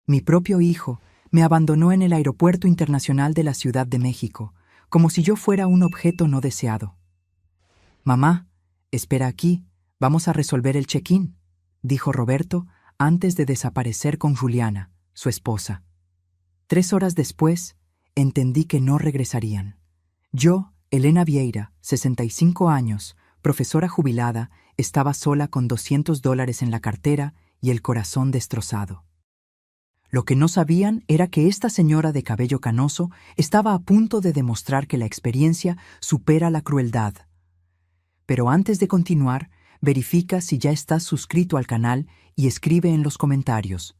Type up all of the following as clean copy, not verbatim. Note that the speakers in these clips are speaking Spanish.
Mi propio hijo me abandonó en el Aeropuerto Internacional de la Ciudad de México, como si yo fuera un objeto no deseado. «Mamá, espera aquí, vamos a resolver el check-in», dijo Roberto antes de desaparecer con Juliana, su esposa. 3 horas después, entendí que no regresarían. Yo, Elena Vieira, 65 años, profesora jubilada, estaba sola con $200 en la cartera y el corazón destrozado. Lo que no sabían era que esta señora de cabello canoso estaba a punto de demostrar que la experiencia supera la crueldad. Pero antes de continuar, verifica si ya estás suscrito al canal y escribe en los comentarios: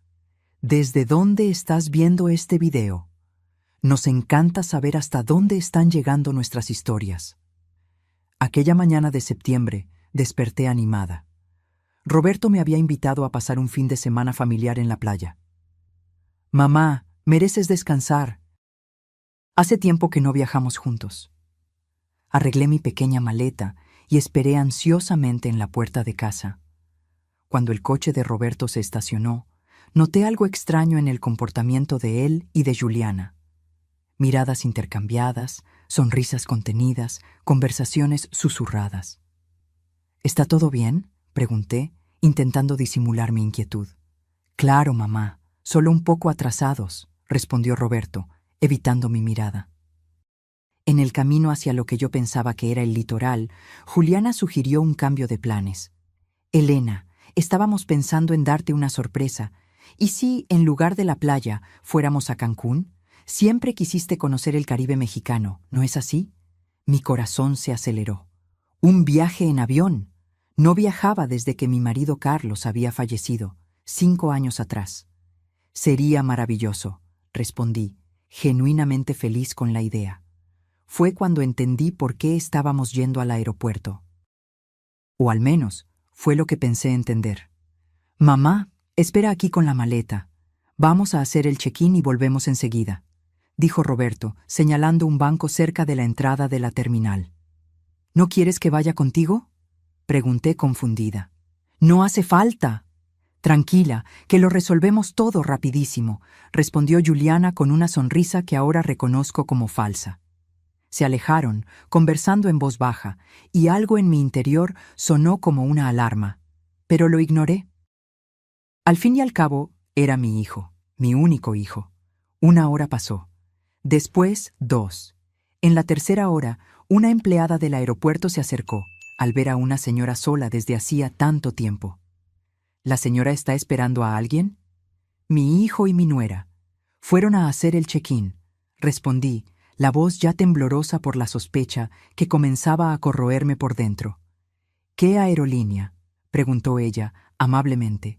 ¿desde dónde estás viendo este video? Nos encanta saber hasta dónde están llegando nuestras historias. Aquella mañana de septiembre, desperté animada. Roberto me había invitado a pasar un fin de semana familiar en la playa. «Mamá, mereces descansar. Hace tiempo que no viajamos juntos». Arreglé mi pequeña maleta y esperé ansiosamente en la puerta de casa. Cuando el coche de Roberto se estacionó, noté algo extraño en el comportamiento de él y de Juliana. Miradas intercambiadas, sonrisas contenidas, conversaciones susurradas. «¿Está todo bien?», pregunté, intentando disimular mi inquietud. «Claro, mamá, solo un poco atrasados», respondió Roberto, evitando mi mirada. En el camino hacia lo que yo pensaba que era el litoral, Juliana sugirió un cambio de planes. «Elena, estábamos pensando en darte una sorpresa. ¿Y si, en lugar de la playa, fuéramos a Cancún? Siempre quisiste conocer el Caribe mexicano, ¿no es así?». Mi corazón se aceleró. «¿Un viaje en avión?». No viajaba desde que mi marido Carlos había fallecido, 5 años atrás. «Sería maravilloso», respondí, genuinamente feliz con la idea. Fue cuando entendí por qué estábamos yendo al aeropuerto. O al menos, fue lo que pensé entender. «Mamá, espera aquí con la maleta. Vamos a hacer el check-in y volvemos enseguida», dijo Roberto, señalando un banco cerca de la entrada de la terminal. «¿No quieres que vaya contigo?», pregunté confundida. «No hace falta». «Tranquila, que lo resolvemos todo rapidísimo», respondió Juliana con una sonrisa que ahora reconozco como falsa. Se alejaron, conversando en voz baja, y algo en mi interior sonó como una alarma, pero lo ignoré. Al fin y al cabo, era mi hijo, mi único hijo. 1 hora pasó. Después, 2. En la tercera hora, una empleada del aeropuerto se acercó, al ver a una señora sola desde hacía tanto tiempo. «¿La señora está esperando a alguien?». «Mi hijo y mi nuera. Fueron a hacer el check-in», respondí, la voz ya temblorosa por la sospecha que comenzaba a corroerme por dentro. «¿Qué aerolínea?», preguntó ella, amablemente.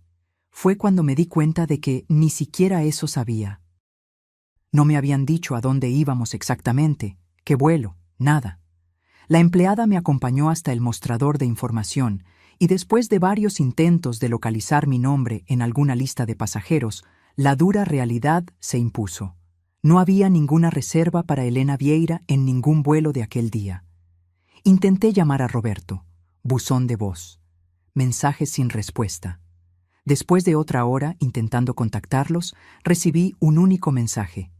Fue cuando me di cuenta de que ni siquiera eso sabía. No me habían dicho a dónde íbamos exactamente, qué vuelo, nada. La empleada me acompañó hasta el mostrador de información y después de varios intentos de localizar mi nombre en alguna lista de pasajeros, la dura realidad se impuso. No había ninguna reserva para Elena Vieira en ningún vuelo de aquel día. Intenté llamar a Roberto. Buzón de voz. Mensajes sin respuesta. Después de otra hora intentando contactarlos, recibí un único mensaje.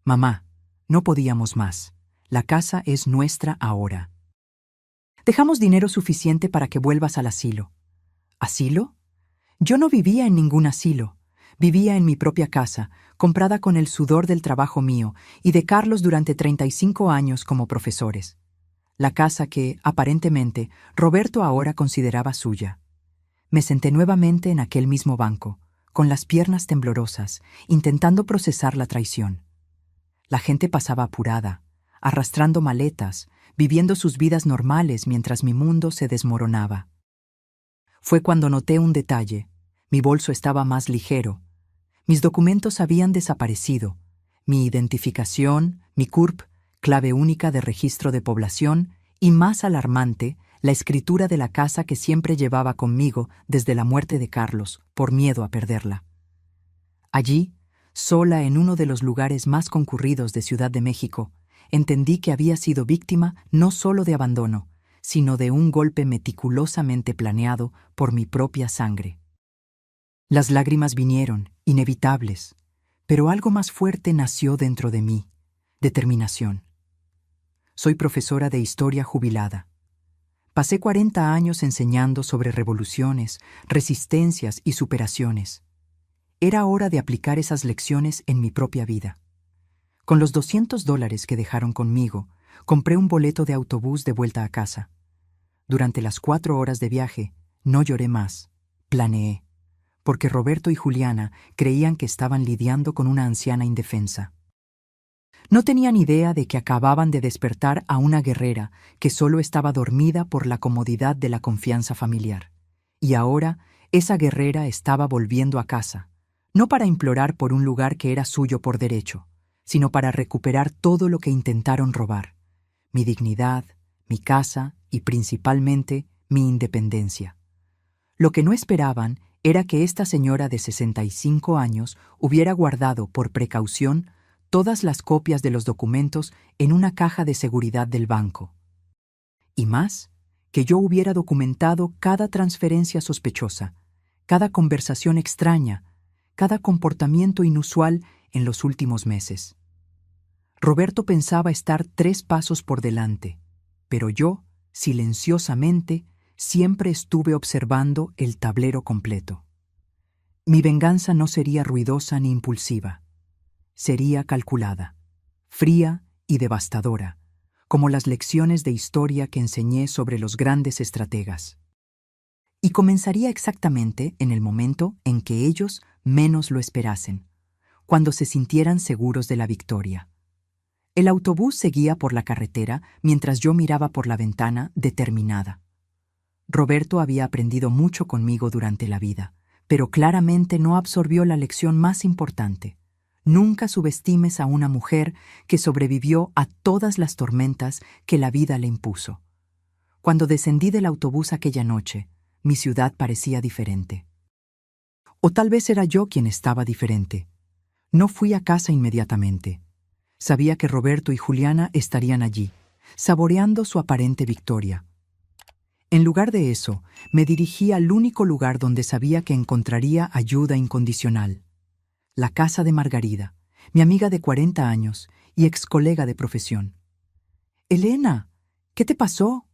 «Mamá, no podíamos más. La casa es nuestra ahora. Dejamos dinero suficiente para que vuelvas al asilo». ¿Asilo? Yo no vivía en ningún asilo. Vivía en mi propia casa, comprada con el sudor del trabajo mío y de Carlos durante 35 años como profesores. La casa que, aparentemente, Roberto ahora consideraba suya. Me senté nuevamente en aquel mismo banco, con las piernas temblorosas, intentando procesar la traición. La gente pasaba apurada, arrastrando maletas, viviendo sus vidas normales mientras mi mundo se desmoronaba. Fue cuando noté un detalle. Mi bolso estaba más ligero. Mis documentos habían desaparecido. Mi identificación, mi CURP, clave única de registro de población, y más alarmante, la escritura de la casa que siempre llevaba conmigo desde la muerte de Carlos, por miedo a perderla. Allí, sola en uno de los lugares más concurridos de Ciudad de México, entendí que había sido víctima no solo de abandono, sino de un golpe meticulosamente planeado por mi propia sangre. Las lágrimas vinieron, inevitables, pero algo más fuerte nació dentro de mí: determinación. Soy profesora de historia jubilada. Pasé 40 años enseñando sobre revoluciones, resistencias y superaciones. Era hora de aplicar esas lecciones en mi propia vida. Con los $200 que dejaron conmigo, compré un boleto de autobús de vuelta a casa. Durante las 4 horas de viaje, no lloré más, planeé, porque Roberto y Juliana creían que estaban lidiando con una anciana indefensa. No tenían idea de que acababan de despertar a una guerrera que solo estaba dormida por la comodidad de la confianza familiar. Y ahora, esa guerrera estaba volviendo a casa, no para implorar por un lugar que era suyo por derecho, sino para recuperar todo lo que intentaron robar: mi dignidad, mi casa y principalmente mi independencia. Lo que no esperaban era que esta señora de 65 años hubiera guardado por precaución todas las copias de los documentos en una caja de seguridad del banco. Y más, que yo hubiera documentado cada transferencia sospechosa, cada conversación extraña, cada comportamiento inusual en los últimos meses. Roberto pensaba estar 3 pasos por delante, pero yo, silenciosamente, siempre estuve observando el tablero completo. Mi venganza no sería ruidosa ni impulsiva. Sería calculada, fría y devastadora, como las lecciones de historia que enseñé sobre los grandes estrategas. Y comenzaría exactamente en el momento en que ellos menos lo esperasen, cuando se sintieran seguros de la victoria. El autobús seguía por la carretera mientras yo miraba por la ventana, determinada. Roberto había aprendido mucho conmigo durante la vida, pero claramente no absorbió la lección más importante. Nunca subestimes a una mujer que sobrevivió a todas las tormentas que la vida le impuso. Cuando descendí del autobús aquella noche, mi ciudad parecía diferente. O tal vez era yo quien estaba diferente. No fui a casa inmediatamente. Sabía que Roberto y Juliana estarían allí, saboreando su aparente victoria. En lugar de eso, me dirigí al único lugar donde sabía que encontraría ayuda incondicional: la casa de Margarida, mi amiga de 40 años y ex colega de profesión. «Elena, ¿qué te pasó?»,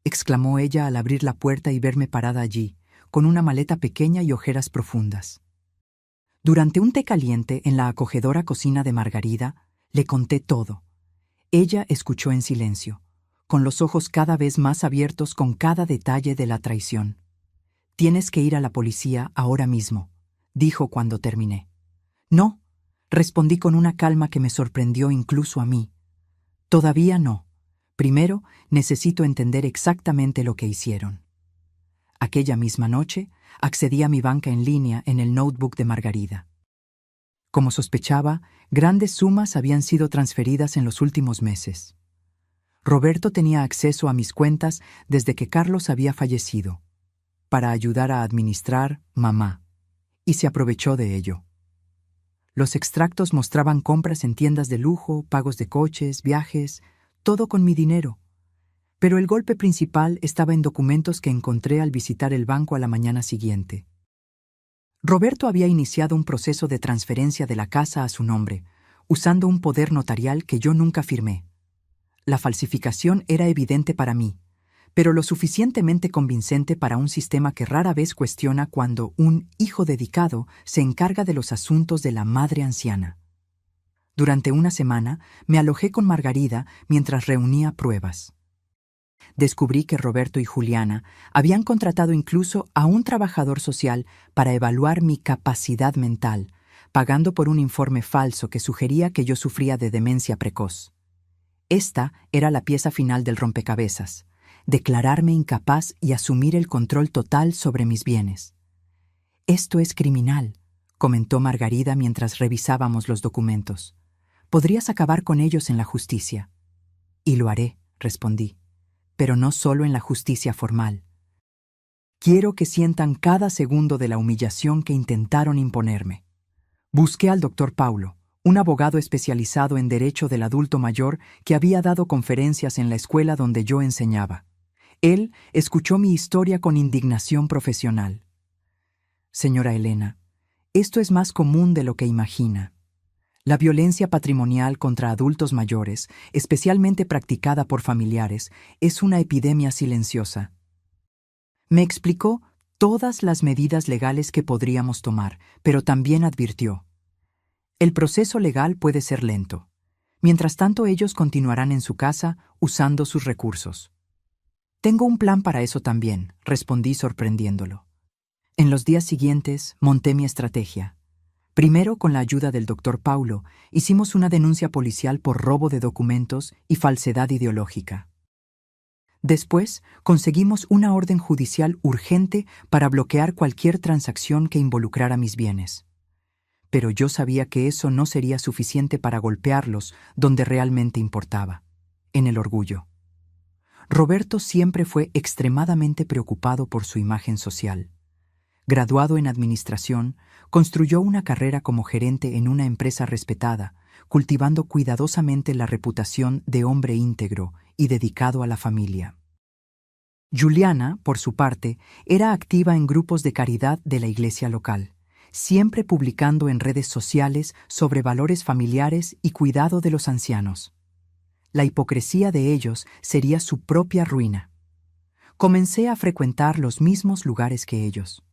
exclamó ella al abrir la puerta y verme parada allí, con una maleta pequeña y ojeras profundas. Durante un té caliente en la acogedora cocina de Margarida, le conté todo. Ella escuchó en silencio, con los ojos cada vez más abiertos con cada detalle de la traición. «Tienes que ir a la policía ahora mismo», dijo cuando terminé. «No», respondí con una calma que me sorprendió incluso a mí. «Todavía no. Primero necesito entender exactamente lo que hicieron». Aquella misma noche accedí a mi banca en línea en el notebook de Margarida. Como sospechaba, grandes sumas habían sido transferidas en los últimos meses. Roberto tenía acceso a mis cuentas desde que Carlos había fallecido, para ayudar a administrar mamá, y se aprovechó de ello. Los extractos mostraban compras en tiendas de lujo, pagos de coches, viajes, todo con mi dinero. Pero el golpe principal estaba en documentos que encontré al visitar el banco a la mañana siguiente. Roberto había iniciado un proceso de transferencia de la casa a su nombre, usando un poder notarial que yo nunca firmé. La falsificación era evidente para mí, pero lo suficientemente convincente para un sistema que rara vez cuestiona cuando un hijo dedicado se encarga de los asuntos de la madre anciana. Durante una semana me alojé con Margarida mientras reunía pruebas. Descubrí que Roberto y Juliana habían contratado incluso a un trabajador social para evaluar mi capacidad mental, pagando por un informe falso que sugería que yo sufría de demencia precoz. Esta era la pieza final del rompecabezas: declararme incapaz y asumir el control total sobre mis bienes. «Esto es criminal», comentó Margarida mientras revisábamos los documentos. «Podrías acabar con ellos en la justicia». «Y lo haré», respondí, «pero no solo en la justicia formal. Quiero que sientan cada segundo de la humillación que intentaron imponerme». Busqué al doctor Paulo, un abogado especializado en derecho del adulto mayor que había dado conferencias en la escuela donde yo enseñaba. Él escuchó mi historia con indignación profesional. «Señora Elena, Esto es más común de lo que imagina. La violencia patrimonial contra adultos mayores, especialmente practicada por familiares, es una epidemia silenciosa. Me explicó todas las medidas legales que podríamos tomar, pero también advirtió: el proceso legal puede ser lento. Mientras tanto, ellos continuarán en su casa usando sus recursos. Tengo un plan para eso también, respondí sorprendiéndolo. En los días siguientes, monté mi estrategia. Primero, con la ayuda del doctor Paulo, hicimos una denuncia policial por robo de documentos y falsedad ideológica. Después, conseguimos una orden judicial urgente para bloquear cualquier transacción que involucrara mis bienes. Pero yo sabía que eso no sería suficiente para golpearlos donde realmente importaba, en el orgullo. Roberto siempre fue extremadamente preocupado por su imagen social. Graduado en administración, construyó una carrera como gerente en una empresa respetada, cultivando cuidadosamente la reputación de hombre íntegro y dedicado a la familia. Juliana, por su parte, era activa en grupos de caridad de la iglesia local, siempre publicando en redes sociales sobre valores familiares y cuidado de los ancianos. La hipocresía de ellos sería su propia ruina. Comencé a frecuentar los mismos lugares que ellos: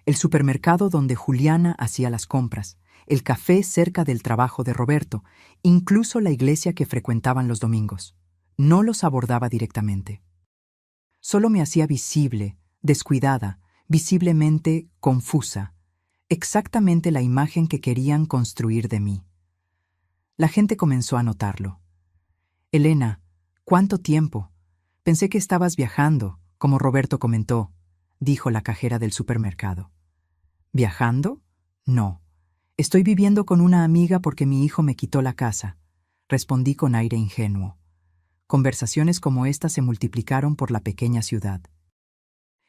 el supermercado donde Juliana hacía las compras, el café cerca del trabajo de Roberto, incluso la iglesia que frecuentaban los domingos. No los abordaba directamente. Solo me hacía visible, descuidada, visiblemente confusa, exactamente la imagen que querían construir de mí. La gente comenzó a notarlo. «Elena, ¿cuánto tiempo? Pensé que estabas viajando, como Roberto comentó», dijo la cajera del supermercado. «¿Viajando? No. Estoy viviendo con una amiga porque mi hijo me quitó la casa», respondí con aire ingenuo. Conversaciones como esta se multiplicaron por la pequeña ciudad.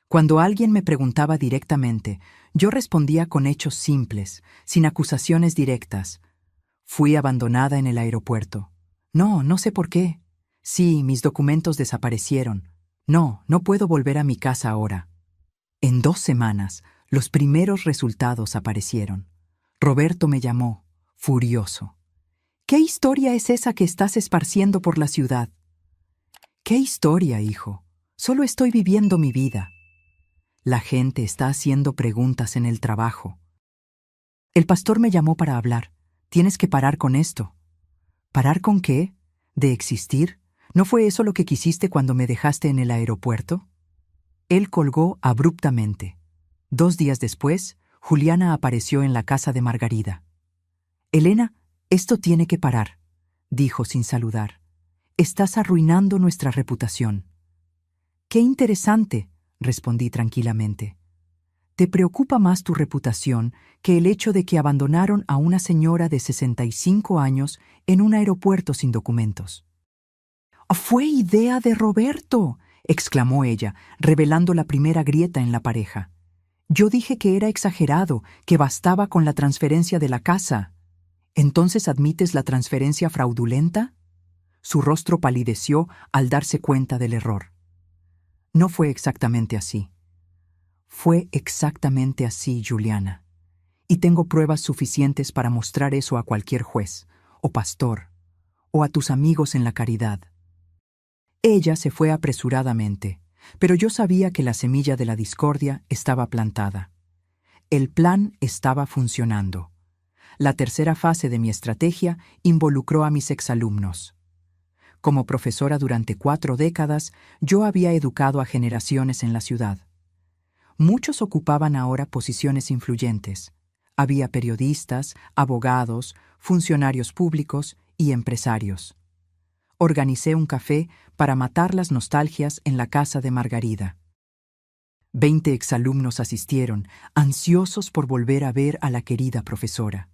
Cuando alguien me preguntaba directamente, yo respondía con hechos simples, sin acusaciones directas. «Fui abandonada en el aeropuerto». «No, no sé por qué». «Sí, mis documentos desaparecieron». «No, no puedo volver a mi casa ahora». En 2 semanas, los primeros resultados aparecieron. Roberto me llamó, furioso. «¿Qué historia es esa que estás esparciendo por la ciudad?» «¿Qué historia, hijo? Solo estoy viviendo mi vida». «La gente está haciendo preguntas en el trabajo». «El pastor me llamó para hablar. Tienes que parar con esto». «¿Parar con qué? ¿De existir? ¿No fue eso lo que quisiste cuando me dejaste en el aeropuerto?» Él colgó abruptamente. 2 días después, Juliana apareció en la casa de Margarida. «Elena, esto tiene que parar», dijo sin saludar. «Estás arruinando nuestra reputación». «Qué interesante», respondí tranquilamente. «Te preocupa más tu reputación que el hecho de que abandonaron a una señora de 65 años en un aeropuerto sin documentos». «¡Fue idea de Roberto!», exclamó ella, revelando la primera grieta en la pareja. «Yo dije que era exagerado, que bastaba con la transferencia de la casa». «¿Entonces admites la transferencia fraudulenta?». Su rostro palideció al darse cuenta del error. «No fue exactamente así». «Fue exactamente así, Juliana. Y tengo pruebas suficientes para mostrar eso a cualquier juez, o pastor, o a tus amigos en la caridad». Ella se fue apresuradamente, pero yo sabía que la semilla de la discordia estaba plantada. El plan estaba funcionando. La tercera fase de mi estrategia involucró a mis exalumnos. Como profesora durante 4 décadas, yo había educado a generaciones en la ciudad. Muchos ocupaban ahora posiciones influyentes. Había periodistas, abogados, funcionarios públicos y empresarios. Organicé un café para matar las nostalgias en la casa de Margarida. 20 exalumnos asistieron, ansiosos por volver a ver a la querida profesora.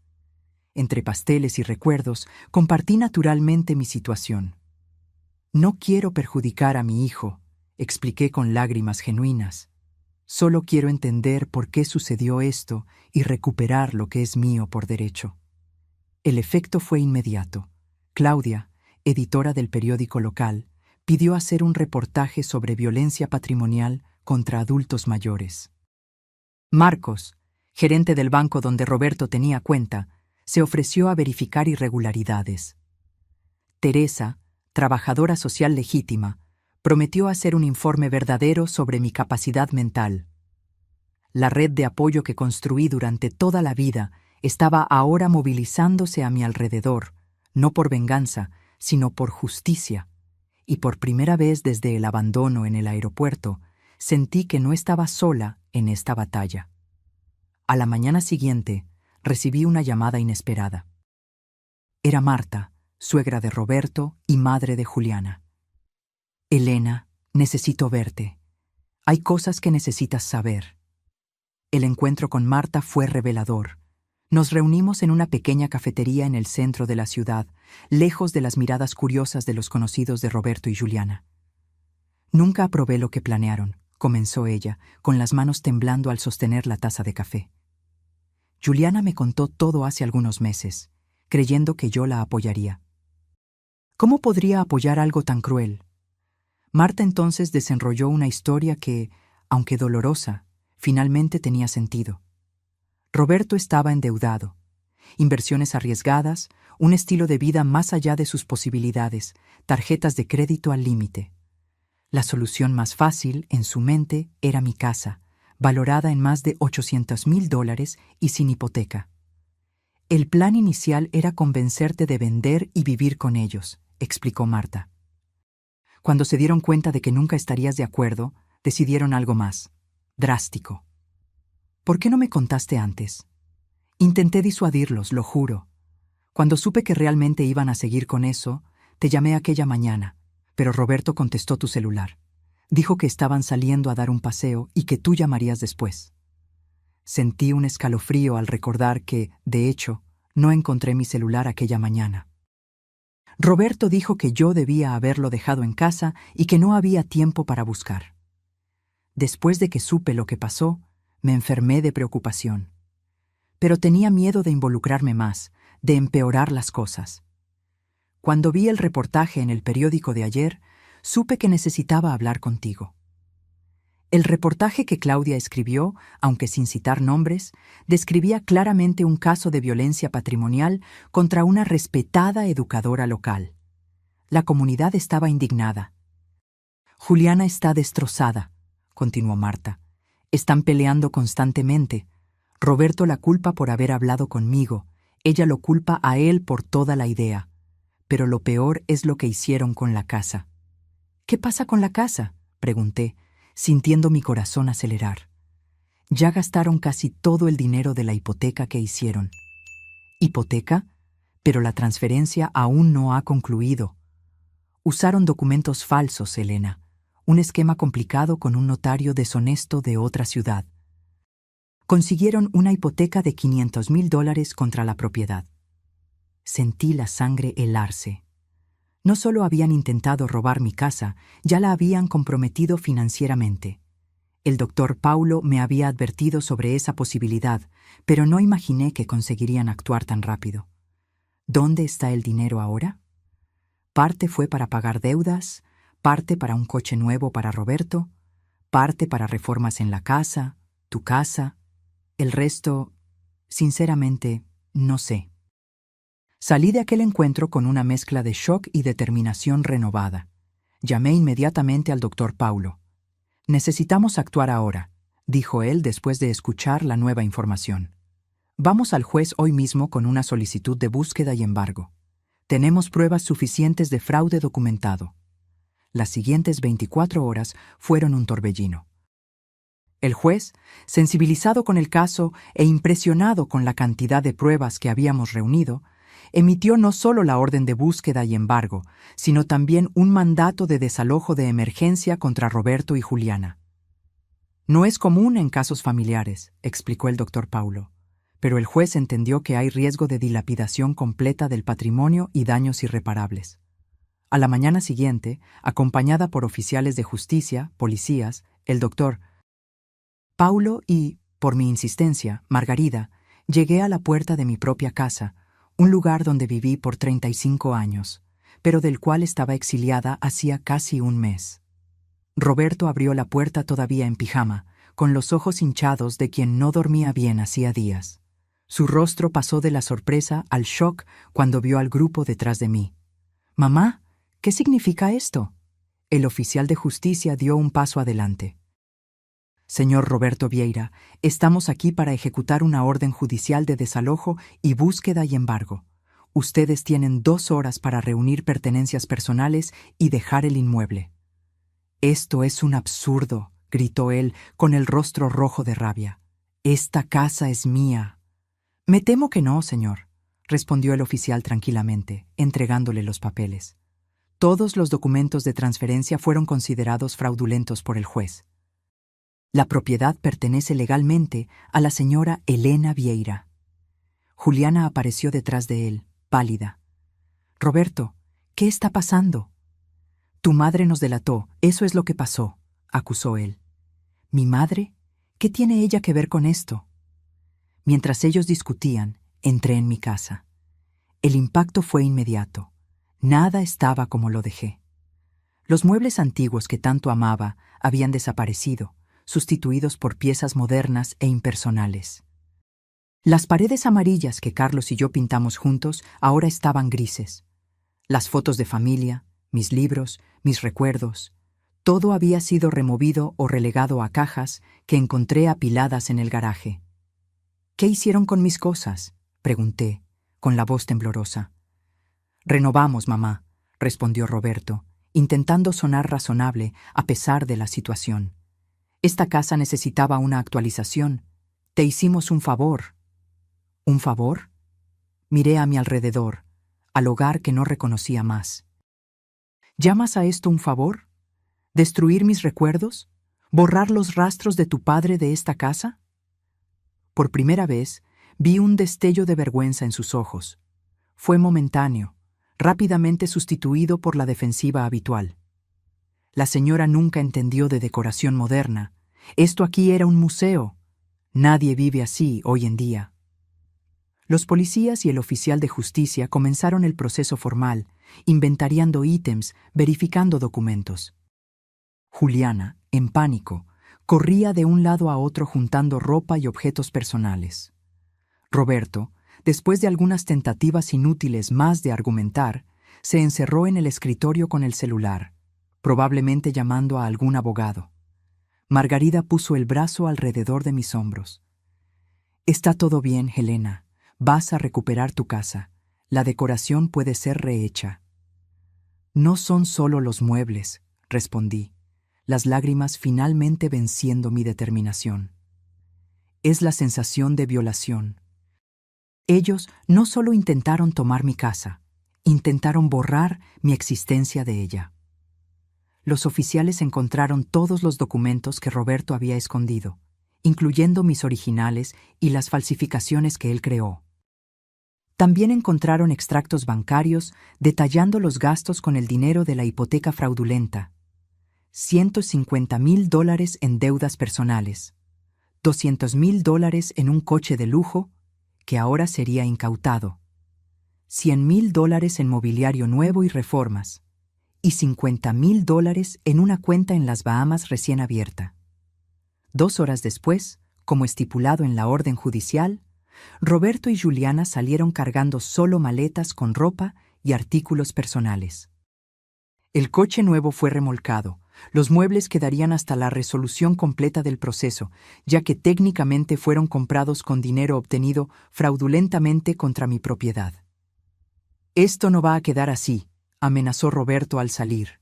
Entre pasteles y recuerdos, compartí naturalmente mi situación. «No quiero perjudicar a mi hijo», expliqué con lágrimas genuinas. «Solo quiero entender por qué sucedió esto y recuperar lo que es mío por derecho». El efecto fue inmediato. Claudia, editora del periódico local, pidió hacer un reportaje sobre violencia patrimonial contra adultos mayores. Marcos, gerente del banco donde Roberto tenía cuenta, se ofreció a verificar irregularidades. Teresa, trabajadora social legítima, prometió hacer un informe verdadero sobre mi capacidad mental. La red de apoyo que construí durante toda la vida estaba ahora movilizándose a mi alrededor, no por venganza, sino por justicia. Y por primera vez desde el abandono en el aeropuerto, sentí que no estaba sola en esta batalla. A la mañana siguiente, recibí una llamada inesperada. Era Marta, suegra de Roberto y madre de Juliana. Elena, necesito verte. Hay cosas que necesitas saber. El encuentro con Marta fue revelador. Nos reunimos en una pequeña cafetería en el centro de la ciudad, lejos de las miradas curiosas de los conocidos de Roberto y Juliana. Nunca aprobé lo que planearon, comenzó ella, con las manos temblando al sostener la taza de café. Juliana me contó todo hace algunos meses, creyendo que yo la apoyaría. ¿Cómo podría apoyar algo tan cruel? Marta entonces desenrolló una historia que, aunque dolorosa, finalmente tenía sentido. Roberto estaba endeudado. Inversiones arriesgadas, un estilo de vida más allá de sus posibilidades, tarjetas de crédito al límite. La solución más fácil, en su mente, era mi casa, valorada en más de $800,000 y sin hipoteca. El plan inicial era convencerte de vender y vivir con ellos, explicó Marta. Cuando se dieron cuenta de que nunca estarías de acuerdo, decidieron algo más, drástico. ¿Por qué no me contaste antes? Intenté disuadirlos, lo juro. Cuando supe que realmente iban a seguir con eso, te llamé aquella mañana, pero Roberto contestó tu celular. Dijo que estaban saliendo a dar un paseo y que tú llamarías después. Sentí un escalofrío al recordar que, de hecho, no encontré mi celular aquella mañana. Roberto dijo que yo debía haberlo dejado en casa y que no había tiempo para buscar. Después de que supe lo que pasó, me enfermé de preocupación. Pero tenía miedo de involucrarme más, de empeorar las cosas. Cuando vi el reportaje en el periódico de ayer, supe que necesitaba hablar contigo. El reportaje que Claudia escribió, aunque sin citar nombres, describía claramente un caso de violencia patrimonial contra una respetada educadora local. La comunidad estaba indignada. Juliana está destrozada, continuó Marta. Están peleando constantemente. Roberto la culpa por haber hablado conmigo. Ella lo culpa a él por toda la idea. Pero lo peor es lo que hicieron con la casa. ¿Qué pasa con la casa?, pregunté, sintiendo mi corazón acelerar. Ya gastaron casi todo el dinero de la hipoteca que hicieron. ¿Hipoteca? Pero la transferencia aún no ha concluido. Usaron documentos falsos, Elena. Un esquema complicado con un notario deshonesto de otra ciudad. Consiguieron una hipoteca de $500,000 contra la propiedad. Sentí la sangre helarse. No solo habían intentado robar mi casa, ya la habían comprometido financieramente. El doctor Paulo me había advertido sobre esa posibilidad, pero no imaginé que conseguirían actuar tan rápido. ¿Dónde está el dinero ahora? Parte fue para pagar deudas, parte para un coche nuevo para Roberto, parte para reformas en la casa, tu casa. El resto, sinceramente, no sé. Salí de aquel encuentro con una mezcla de shock y determinación renovada. Llamé inmediatamente al doctor Paulo. Necesitamos actuar ahora, dijo él después de escuchar la nueva información. Vamos al juez hoy mismo con una solicitud de búsqueda y embargo. Tenemos pruebas suficientes de fraude documentado. Las siguientes 24 horas fueron un torbellino. El juez, sensibilizado con el caso e impresionado con la cantidad de pruebas que habíamos reunido, emitió no solo la orden de búsqueda y embargo, sino también un mandato de desalojo de emergencia contra Roberto y Juliana. No es común en casos familiares, explicó el doctor Paulo, pero el juez entendió que hay riesgo de dilapidación completa del patrimonio y daños irreparables. A la mañana siguiente, acompañada por oficiales de justicia, policías, el doctor Paulo y, por mi insistencia, Margarida, llegué a la puerta de mi propia casa, un lugar donde viví por 35 años, pero del cual estaba exiliada hacía casi un mes. Roberto abrió la puerta todavía en pijama, con los ojos hinchados de quien no dormía bien hacía días. Su rostro pasó de la sorpresa al shock cuando vio al grupo detrás de mí. «Mamá, ¿qué significa esto?». El oficial de justicia dio un paso adelante. «Señor Roberto Vieira, estamos aquí para ejecutar una orden judicial de desalojo y búsqueda y embargo. Ustedes tienen 2 horas para reunir pertenencias personales y dejar el inmueble». «Esto es un absurdo», gritó él con el rostro rojo de rabia. «Esta casa es mía». «Me temo que no, señor», respondió el oficial tranquilamente, entregándole los papeles. Todos los documentos de transferencia fueron considerados fraudulentos por el juez. La propiedad pertenece legalmente a la señora Elena Vieira. Juliana apareció detrás de él, pálida. «Roberto, ¿qué está pasando?». «Tu madre nos delató, eso es lo que pasó», acusó él. «¿Mi madre? ¿Qué tiene ella que ver con esto?». Mientras ellos discutían, entré en mi casa. El impacto fue inmediato. Nada estaba como lo dejé. Los muebles antiguos que tanto amaba habían desaparecido, sustituidos por piezas modernas e impersonales. Las paredes amarillas que Carlos y yo pintamos juntos ahora estaban grises. Las fotos de familia, mis libros, mis recuerdos, todo había sido removido o relegado a cajas que encontré apiladas en el garaje. «¿Qué hicieron con mis cosas?», pregunté, con la voz temblorosa. «Renovamos, mamá», respondió Roberto, intentando sonar razonable a pesar de la situación. «Esta casa necesitaba una actualización. Te hicimos un favor». «¿Un favor?». Miré a mi alrededor, al hogar que no reconocía más. «¿Llamas a esto un favor? ¿Destruir mis recuerdos? ¿Borrar los rastros de tu padre de esta casa?». Por primera vez, vi un destello de vergüenza en sus ojos. Fue momentáneo, rápidamente sustituido por la defensiva habitual. La señora nunca entendió de decoración moderna. Esto aquí era un museo. Nadie vive así hoy en día. Los policías y el oficial de justicia comenzaron el proceso formal, inventariando ítems, verificando documentos. Juliana, en pánico, corría de un lado a otro juntando ropa y objetos personales. Roberto, después de algunas tentativas inútiles más de argumentar, se encerró en el escritorio con el celular, probablemente llamando a algún abogado. Margarida puso el brazo alrededor de mis hombros. «Está todo bien, Helena. Vas a recuperar tu casa. La decoración puede ser rehecha». «No son solo los muebles», respondí, las lágrimas finalmente venciendo mi determinación. «Es la sensación de violación. Ellos no solo intentaron tomar mi casa, intentaron borrar mi existencia de ella». Los oficiales encontraron todos los documentos que Roberto había escondido, incluyendo mis originales y las falsificaciones que él creó. También encontraron extractos bancarios detallando los gastos con el dinero de la hipoteca fraudulenta. $150,000 en deudas personales, $200,000 en un coche de lujo que ahora sería incautado, $100,000 en mobiliario nuevo y reformas, y $50,000 en una cuenta en las Bahamas recién abierta. 2 horas después, como estipulado en la orden judicial, Roberto y Juliana salieron cargando solo maletas con ropa y artículos personales. El coche nuevo fue remolcado. Los muebles quedarían hasta la resolución completa del proceso, ya que técnicamente fueron comprados con dinero obtenido fraudulentamente contra mi propiedad. «Esto no va a quedar así», amenazó Roberto al salir.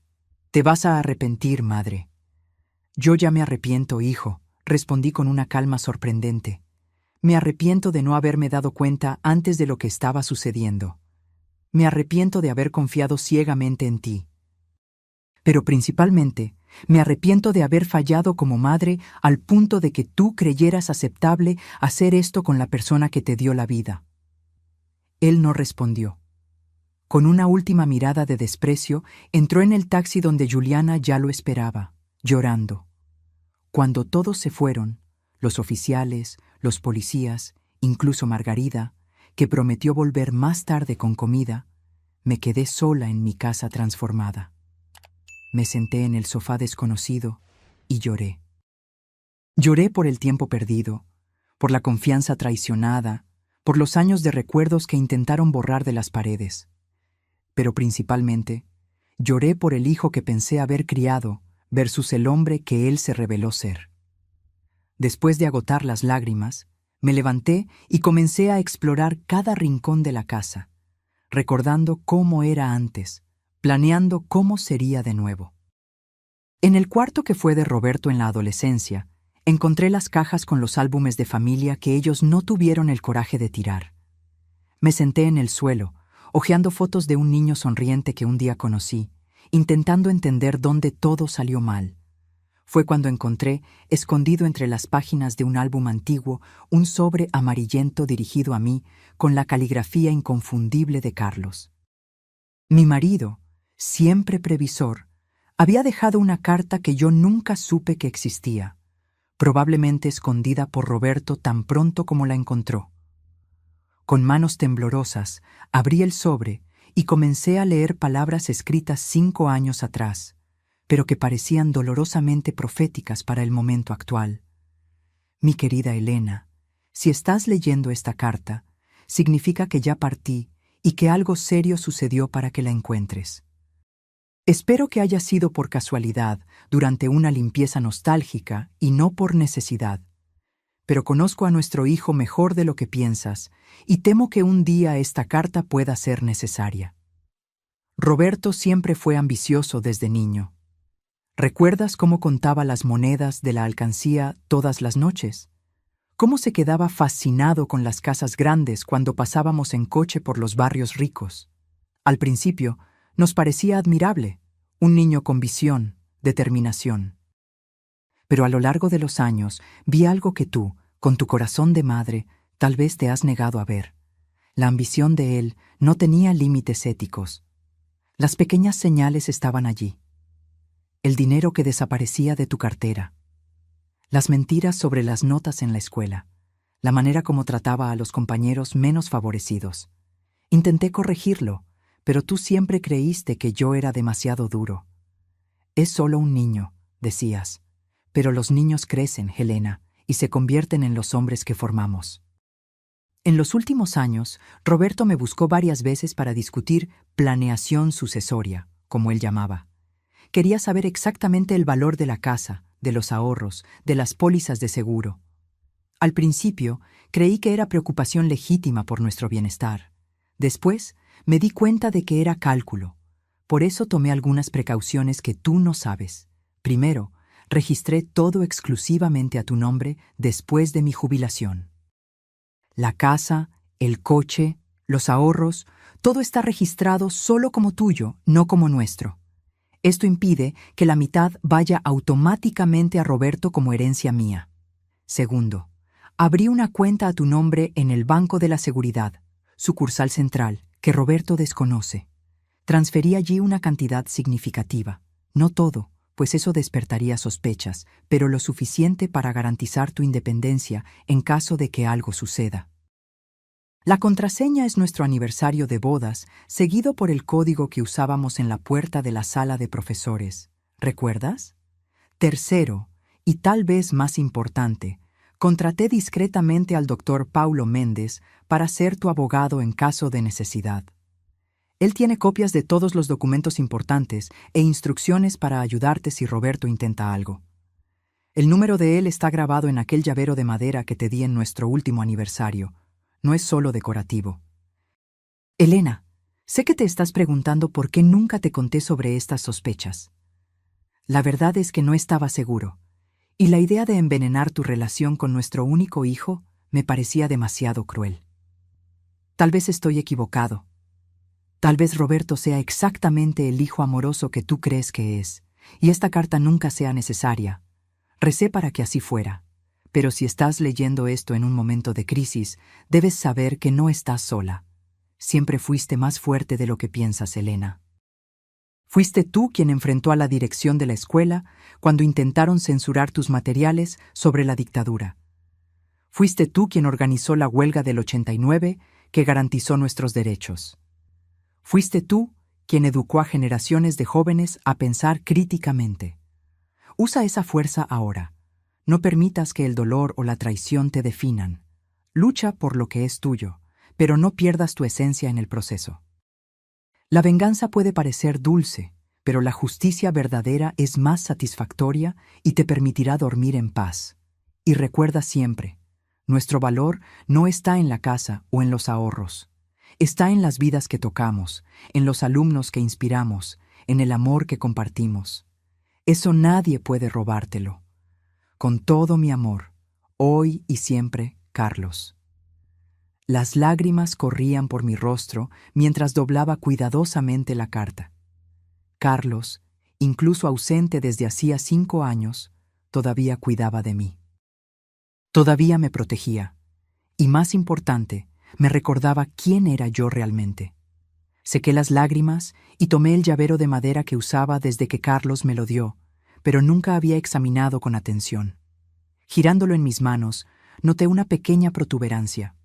«Te vas a arrepentir, madre». «Yo ya me arrepiento, hijo», respondí con una calma sorprendente. «Me arrepiento de no haberme dado cuenta antes de lo que estaba sucediendo. Me arrepiento de haber confiado ciegamente en ti. Pero principalmente, me arrepiento de haber fallado como madre al punto de que tú creyeras aceptable hacer esto con la persona que te dio la vida». Él no respondió. Con una última mirada de desprecio, entró en el taxi donde Juliana ya lo esperaba, llorando. Cuando todos se fueron, los oficiales, los policías, incluso Margarida, que prometió volver más tarde con comida, me quedé sola en mi casa transformada. Me senté en el sofá desconocido y lloré. Lloré por el tiempo perdido, por la confianza traicionada, por los años de recuerdos que intentaron borrar de las paredes. Pero principalmente, lloré por el hijo que pensé haber criado versus el hombre que él se reveló ser. Después de agotar las lágrimas, me levanté y comencé a explorar cada rincón de la casa, recordando cómo era antes, planeando cómo sería de nuevo. En el cuarto que fue de Roberto en la adolescencia, encontré las cajas con los álbumes de familia que ellos no tuvieron el coraje de tirar. Me senté en el suelo, hojeando fotos de un niño sonriente que un día conocí, intentando entender dónde todo salió mal. Fue cuando encontré, escondido entre las páginas de un álbum antiguo, un sobre amarillento dirigido a mí con la caligrafía inconfundible de Carlos. Mi marido, siempre previsor, había dejado una carta que yo nunca supe que existía, probablemente escondida por Roberto tan pronto como la encontró. Con manos temblorosas, abrí el sobre y comencé a leer palabras escritas 5 años atrás, pero que parecían dolorosamente proféticas para el momento actual. Mi querida Elena, si estás leyendo esta carta, significa que ya partí y que algo serio sucedió para que la encuentres. Espero que haya sido por casualidad, durante una limpieza nostálgica y no por necesidad. Pero conozco a nuestro hijo mejor de lo que piensas y temo que un día esta carta pueda ser necesaria. Roberto siempre fue ambicioso desde niño. ¿Recuerdas cómo contaba las monedas de la alcancía todas las noches? ¿Cómo se quedaba fascinado con las casas grandes cuando pasábamos en coche por los barrios ricos? Al principio, nos parecía admirable, un niño con visión, determinación. Pero a lo largo de los años vi algo que tú, con tu corazón de madre, tal vez te has negado a ver. La ambición de él no tenía límites éticos. Las pequeñas señales estaban allí. El dinero que desaparecía de tu cartera. Las mentiras sobre las notas en la escuela. La manera como trataba a los compañeros menos favorecidos. Intenté corregirlo, pero tú siempre creíste que yo era demasiado duro. Es solo un niño, decías. Pero los niños crecen, Helena, y se convierten en los hombres que formamos. En los últimos años, Roberto me buscó varias veces para discutir planeación sucesoria, como él llamaba. Quería saber exactamente el valor de la casa, de los ahorros, de las pólizas de seguro. Al principio, creí que era preocupación legítima por nuestro bienestar. Después, me di cuenta de que era cálculo. Por eso tomé algunas precauciones que tú no sabes. Primero, registré todo exclusivamente a tu nombre después de mi jubilación. La casa, el coche, los ahorros, todo está registrado solo como tuyo, no como nuestro. Esto impide que la mitad vaya automáticamente a Roberto como herencia mía. Segundo, abrí una cuenta a tu nombre en el Banco de la Seguridad, sucursal central, que Roberto desconoce. Transferí allí una cantidad significativa, no todo, pues eso despertaría sospechas, pero lo suficiente para garantizar tu independencia en caso de que algo suceda. La contraseña es nuestro aniversario de bodas, seguido por el código que usábamos en la puerta de la sala de profesores. ¿Recuerdas? Tercero, y tal vez más importante, contraté discretamente al doctor Paulo Méndez para ser tu abogado en caso de necesidad. Él tiene copias de todos los documentos importantes e instrucciones para ayudarte si Roberto intenta algo. El número de él está grabado en aquel llavero de madera que te di en nuestro último aniversario. No es solo decorativo. Elena, sé que te estás preguntando por qué nunca te conté sobre estas sospechas. La verdad es que no estaba seguro, y la idea de envenenar tu relación con nuestro único hijo me parecía demasiado cruel. Tal vez estoy equivocado. Tal vez Roberto sea exactamente el hijo amoroso que tú crees que es, y esta carta nunca sea necesaria. Recé para que así fuera. Pero si estás leyendo esto en un momento de crisis, debes saber que no estás sola. Siempre fuiste más fuerte de lo que piensas, Elena. Fuiste tú quien enfrentó a la dirección de la escuela cuando intentaron censurar tus materiales sobre la dictadura. Fuiste tú quien organizó la huelga del 89 que garantizó nuestros derechos. Fuiste tú quien educó a generaciones de jóvenes a pensar críticamente. Usa esa fuerza ahora. No permitas que el dolor o la traición te definan. Lucha por lo que es tuyo, pero no pierdas tu esencia en el proceso. La venganza puede parecer dulce, pero la justicia verdadera es más satisfactoria y te permitirá dormir en paz. Y recuerda siempre, nuestro valor no está en la casa o en los ahorros. Está en las vidas que tocamos, en los alumnos que inspiramos, en el amor que compartimos. Eso nadie puede robártelo. Con todo mi amor, hoy y siempre, Carlos. Las lágrimas corrían por mi rostro mientras doblaba cuidadosamente la carta. Carlos, incluso ausente desde hacía 5 años, todavía cuidaba de mí. Todavía me protegía. Y más importante, me recordaba quién era yo realmente. Sequé las lágrimas y tomé el llavero de madera que usaba desde que Carlos me lo dio, pero nunca había examinado con atención. Girándolo en mis manos, noté una pequeña protuberancia.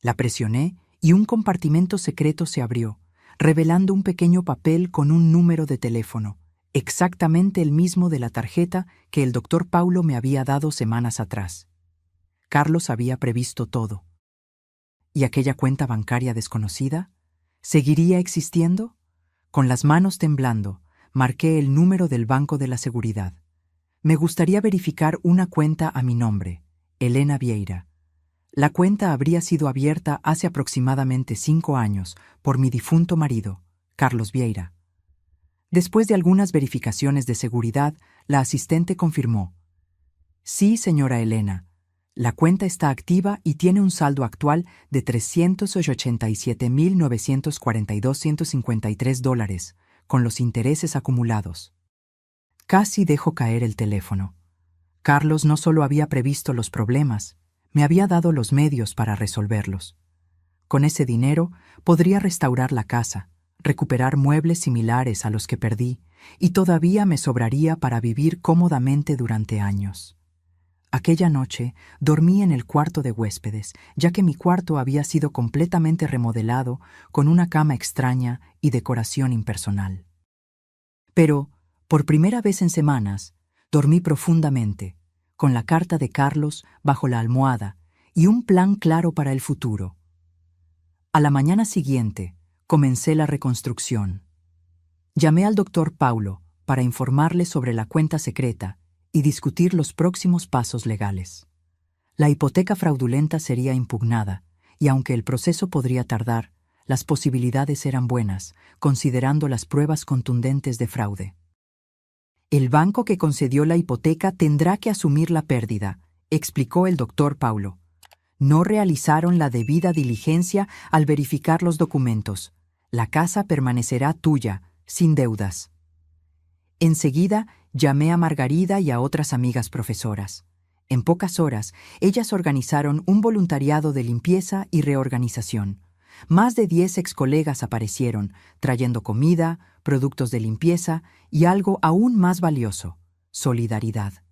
La presioné y un compartimento secreto se abrió, revelando un pequeño papel con un número de teléfono, exactamente el mismo de la tarjeta que el doctor Paulo me había dado semanas atrás. Carlos había previsto todo. ¿Y aquella cuenta bancaria desconocida? ¿Seguiría existiendo? Con las manos temblando, marqué el número del Banco de la Seguridad. Me gustaría verificar una cuenta a mi nombre, Elena Vieira. La cuenta habría sido abierta hace aproximadamente 5 años por mi difunto marido, Carlos Vieira. Después de algunas verificaciones de seguridad, la asistente confirmó: «Sí, señora Elena, la cuenta está activa y tiene un saldo actual de $387,942,153, con los intereses acumulados». Casi dejo caer el teléfono. Carlos no solo había previsto los problemas, me había dado los medios para resolverlos. Con ese dinero podría restaurar la casa, recuperar muebles similares a los que perdí, y todavía me sobraría para vivir cómodamente durante años. Aquella noche dormí en el cuarto de huéspedes, ya que mi cuarto había sido completamente remodelado con una cama extraña y decoración impersonal. Pero, por primera vez en semanas, dormí profundamente, con la carta de Carlos bajo la almohada y un plan claro para el futuro. A la mañana siguiente, comencé la reconstrucción. Llamé al doctor Paulo para informarle sobre la cuenta secreta y discutir los próximos pasos legales. La hipoteca fraudulenta sería impugnada, y aunque el proceso podría tardar, las posibilidades eran buenas, considerando las pruebas contundentes de fraude. El banco que concedió la hipoteca tendrá que asumir la pérdida, explicó el doctor Paulo. No realizaron la debida diligencia al verificar los documentos. La casa permanecerá tuya, sin deudas. Enseguida llamé a Margarida y a otras amigas profesoras. En pocas horas, ellas organizaron un voluntariado de limpieza y reorganización. Más de 10 excolegas aparecieron, trayendo comida, productos de limpieza y algo aún más valioso: solidaridad.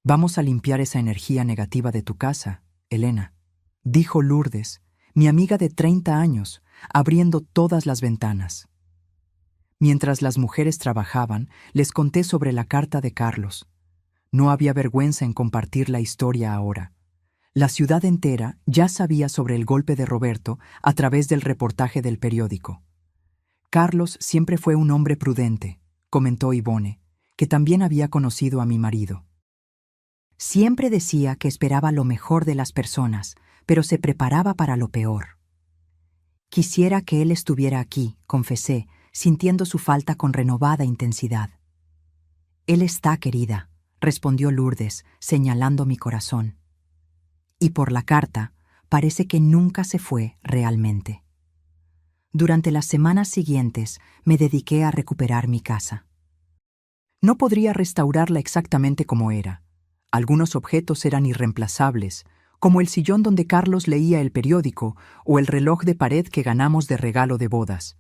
«Vamos a limpiar esa energía negativa de tu casa, Elena», dijo Lourdes, mi amiga de 30 años, abriendo todas las ventanas. Mientras las mujeres trabajaban, les conté sobre la carta de Carlos. No había vergüenza en compartir la historia ahora. La ciudad entera ya sabía sobre el golpe de Roberto a través del reportaje del periódico. «Carlos siempre fue un hombre prudente», comentó Ivone, que también había conocido a mi marido. «Siempre decía que esperaba lo mejor de las personas, pero se preparaba para lo peor». «Quisiera que él estuviera aquí», confesé, sintiendo su falta con renovada intensidad. «Él está, querida», respondió Lourdes, señalando mi corazón. Y por la carta, parece que nunca se fue realmente. Durante las semanas siguientes me dediqué a recuperar mi casa. No podría restaurarla exactamente como era. Algunos objetos eran irreemplazables, como el sillón donde Carlos leía el periódico o el reloj de pared que ganamos de regalo de bodas.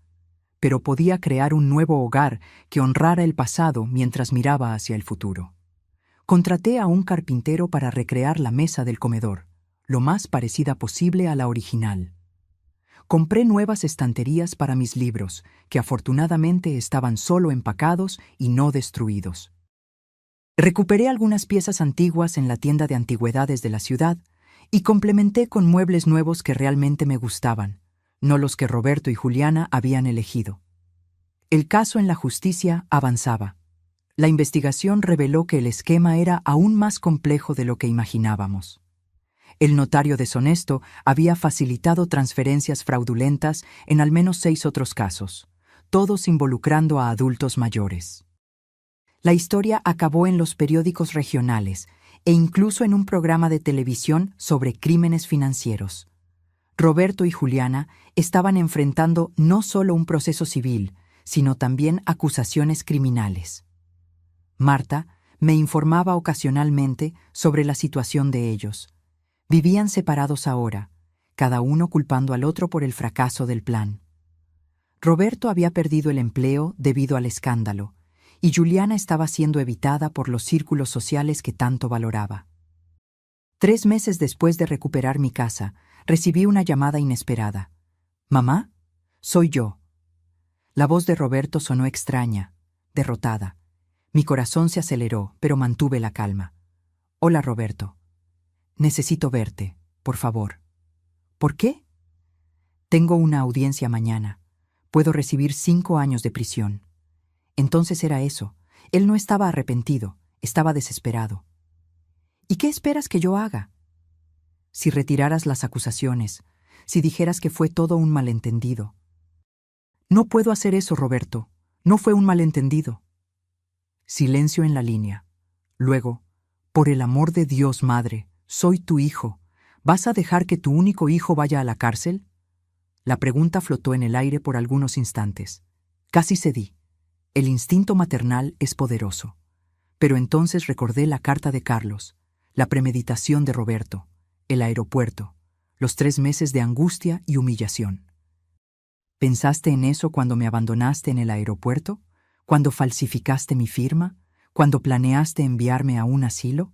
Pero podía crear un nuevo hogar que honrara el pasado mientras miraba hacia el futuro. Contraté a un carpintero para recrear la mesa del comedor, lo más parecida posible a la original. Compré nuevas estanterías para mis libros, que afortunadamente estaban solo empacados y no destruidos. Recuperé algunas piezas antiguas en la tienda de antigüedades de la ciudad y complementé con muebles nuevos que realmente me gustaban, no los que Roberto y Juliana habían elegido. El caso en la justicia avanzaba. La investigación reveló que el esquema era aún más complejo de lo que imaginábamos. El notario deshonesto había facilitado transferencias fraudulentas en al menos 6 otros casos, todos involucrando a adultos mayores. La historia acabó en los periódicos regionales e incluso en un programa de televisión sobre crímenes financieros. Roberto y Juliana estaban enfrentando no solo un proceso civil, sino también acusaciones criminales. Marta me informaba ocasionalmente sobre la situación de ellos. Vivían separados ahora, cada uno culpando al otro por el fracaso del plan. Roberto había perdido el empleo debido al escándalo, y Juliana estaba siendo evitada por los círculos sociales que tanto valoraba. 3 meses después de recuperar mi casa, recibí una llamada inesperada. «Mamá, soy yo». La voz de Roberto sonó extraña, derrotada. Mi corazón se aceleró, pero mantuve la calma. «Hola, Roberto. Necesito verte, por favor». «¿Por qué?» «Tengo una audiencia mañana. Puedo recibir 5 años de prisión». Entonces era eso. Él no estaba arrepentido, estaba desesperado. «¿Y qué esperas que yo haga?» «Si retiraras las acusaciones, si dijeras que fue todo un malentendido». «No puedo hacer eso, Roberto. No fue un malentendido». Silencio en la línea. Luego, «Por el amor de Dios, madre, soy tu hijo. ¿Vas a dejar que tu único hijo vaya a la cárcel?» La pregunta flotó en el aire por algunos instantes. Casi cedí. El instinto maternal es poderoso. Pero entonces recordé la carta de Carlos, la premeditación de Roberto, el aeropuerto, los 3 meses de angustia y humillación. ¿Pensaste en eso cuando me abandonaste en el aeropuerto? ¿Cuando falsificaste mi firma? ¿Cuando planeaste enviarme a un asilo?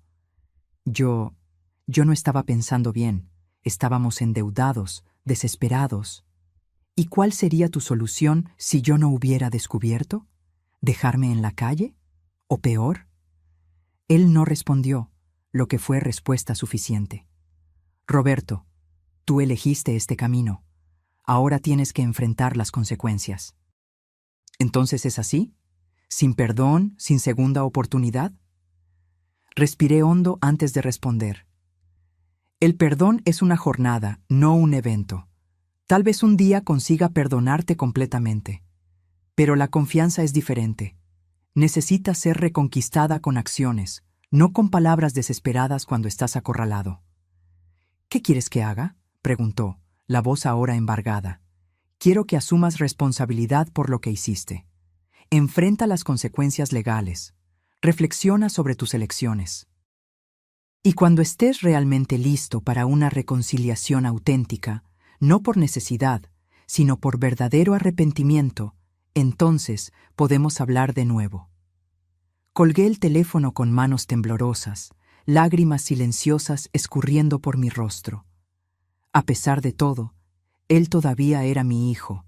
Yo no estaba pensando bien. Estábamos endeudados, desesperados. ¿Y cuál sería tu solución si yo no hubiera descubierto? ¿Dejarme en la calle? ¿O peor? Él no respondió, lo que fue respuesta suficiente. Roberto, tú elegiste este camino. Ahora tienes que enfrentar las consecuencias. ¿Entonces es así? ¿Sin perdón, sin segunda oportunidad? Respiré hondo antes de responder. El perdón es una jornada, no un evento. Tal vez un día consiga perdonarte completamente. Pero la confianza es diferente. Necesita ser reconquistada con acciones, no con palabras desesperadas cuando estás acorralado. ¿Qué quieres que haga?, preguntó, la voz ahora embargada. Quiero que asumas responsabilidad por lo que hiciste. Enfrenta las consecuencias legales. Reflexiona sobre tus elecciones. Y cuando estés realmente listo para una reconciliación auténtica, no por necesidad, sino por verdadero arrepentimiento, entonces podemos hablar de nuevo. Colgué el teléfono con manos temblorosas, lágrimas silenciosas escurriendo por mi rostro. A pesar de todo, él todavía era mi hijo,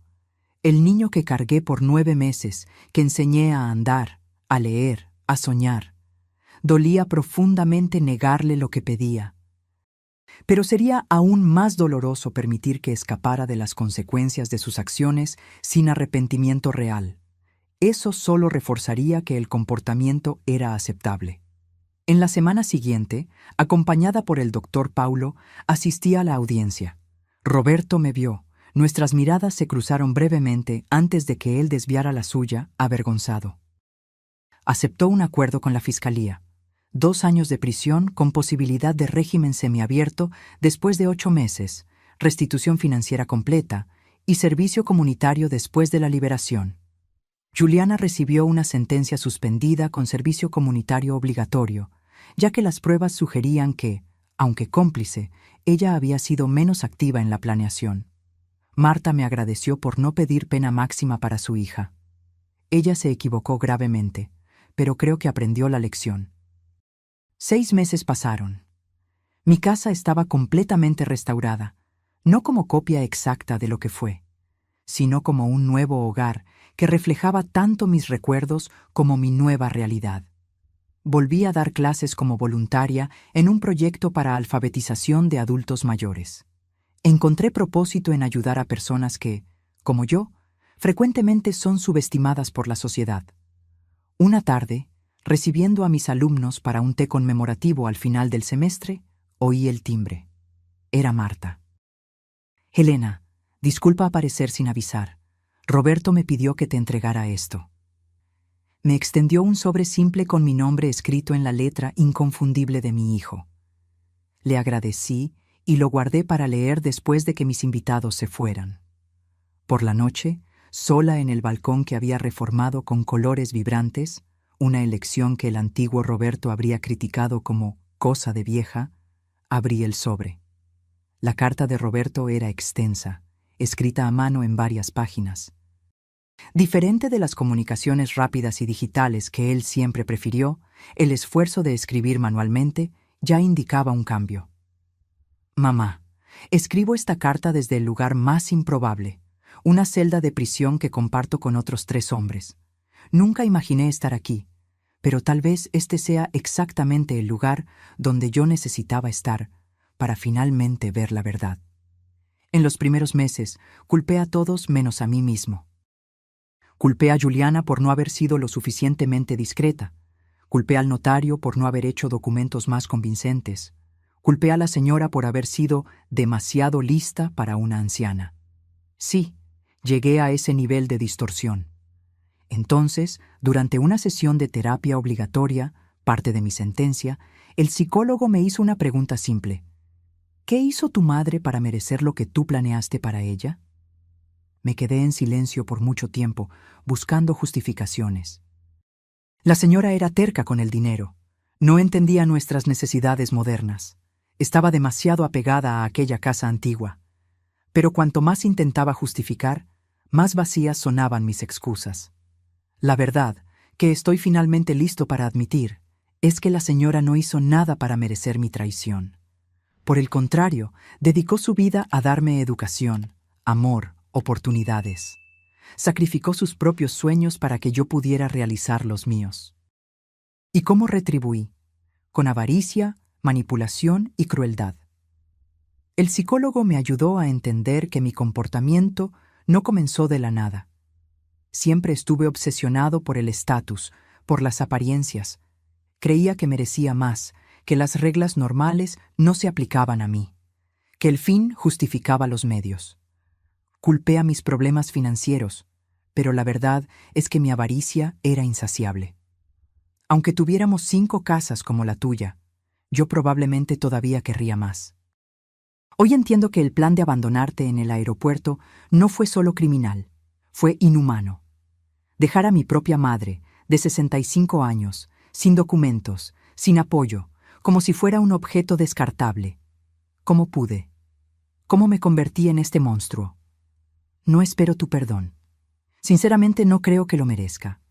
el niño que cargué por 9 meses, que enseñé a andar, a leer, a soñar. Dolía profundamente negarle lo que pedía. Pero sería aún más doloroso permitir que escapara de las consecuencias de sus acciones sin arrepentimiento real. Eso solo reforzaría que el comportamiento era aceptable. En la semana siguiente, acompañada por el doctor Paulo, asistí a la audiencia. Roberto me vio. Nuestras miradas se cruzaron brevemente antes de que él desviara la suya, avergonzado. Aceptó un acuerdo con la fiscalía. 2 años de prisión con posibilidad de régimen semiabierto después de 8 meses, restitución financiera completa y servicio comunitario después de la liberación. Juliana recibió una sentencia suspendida con servicio comunitario obligatorio, ya que las pruebas sugerían que, aunque cómplice, ella había sido menos activa en la planeación. Marta me agradeció por no pedir pena máxima para su hija. Ella se equivocó gravemente, pero creo que aprendió la lección. 6 meses pasaron. Mi casa estaba completamente restaurada, no como copia exacta de lo que fue, sino como un nuevo hogar que reflejaba tanto mis recuerdos como mi nueva realidad. volví a dar clases como voluntaria en un proyecto para alfabetización de adultos mayores. Encontré propósito en ayudar a personas que, como yo, frecuentemente son subestimadas por la sociedad. Una tarde, recibiendo a mis alumnos para un té conmemorativo al final del semestre, oí el timbre. Era Marta. «Helena, disculpa aparecer sin avisar. Roberto me pidió que te entregara esto». Me extendió un sobre simple con mi nombre escrito en la letra inconfundible de mi hijo. Le agradecí y lo guardé para leer después de que mis invitados se fueran. Por la noche, sola en el balcón que había reformado con colores vibrantes, una elección que el antiguo Roberto habría criticado como cosa de vieja, abrí el sobre. La carta de Roberto era extensa, escrita a mano en varias páginas. Diferente de las comunicaciones rápidas y digitales que él siempre prefirió, el esfuerzo de escribir manualmente ya indicaba un cambio. «Mamá, escribo esta carta desde el lugar más improbable, una celda de prisión que comparto con otros 3 hombres. Nunca imaginé estar aquí, pero tal vez este sea exactamente el lugar donde yo necesitaba estar para finalmente ver la verdad. En los primeros meses, culpé a todos menos a mí mismo. Culpé a Juliana por no haber sido lo suficientemente discreta. Culpé al notario por no haber hecho documentos más convincentes. Culpé a la señora por haber sido demasiado lista para una anciana. Sí, llegué a ese nivel de distorsión. Entonces, durante una sesión de terapia obligatoria, parte de mi sentencia, el psicólogo me hizo una pregunta simple. ¿Qué hizo tu madre para merecer lo que tú planeaste para ella? Me quedé en silencio por mucho tiempo, buscando justificaciones. La señora era terca con el dinero. No entendía nuestras necesidades modernas. Estaba demasiado apegada a aquella casa antigua. Pero cuanto más intentaba justificar, más vacías sonaban mis excusas. La verdad, que estoy finalmente listo para admitir, es que la señora no hizo nada para merecer mi traición. Por el contrario, dedicó su vida a darme educación, amor, oportunidades. Sacrificó sus propios sueños para que yo pudiera realizar los míos. ¿Y cómo retribuí? Con avaricia, manipulación y crueldad. El psicólogo me ayudó a entender que mi comportamiento no comenzó de la nada. Siempre estuve obsesionado por el estatus, por las apariencias. Creía que merecía más, que las reglas normales no se aplicaban a mí, que el fin justificaba los medios. Culpé a mis problemas financieros, pero la verdad es que mi avaricia era insaciable. Aunque tuviéramos 5 casas como la tuya, yo probablemente todavía querría más. Hoy entiendo que el plan de abandonarte en el aeropuerto no fue solo criminal, fue inhumano. Dejar a mi propia madre, de 65 años, sin documentos, sin apoyo, como si fuera un objeto descartable. ¿Cómo pude? ¿Cómo me convertí en este monstruo? No espero tu perdón. Sinceramente no creo que lo merezca.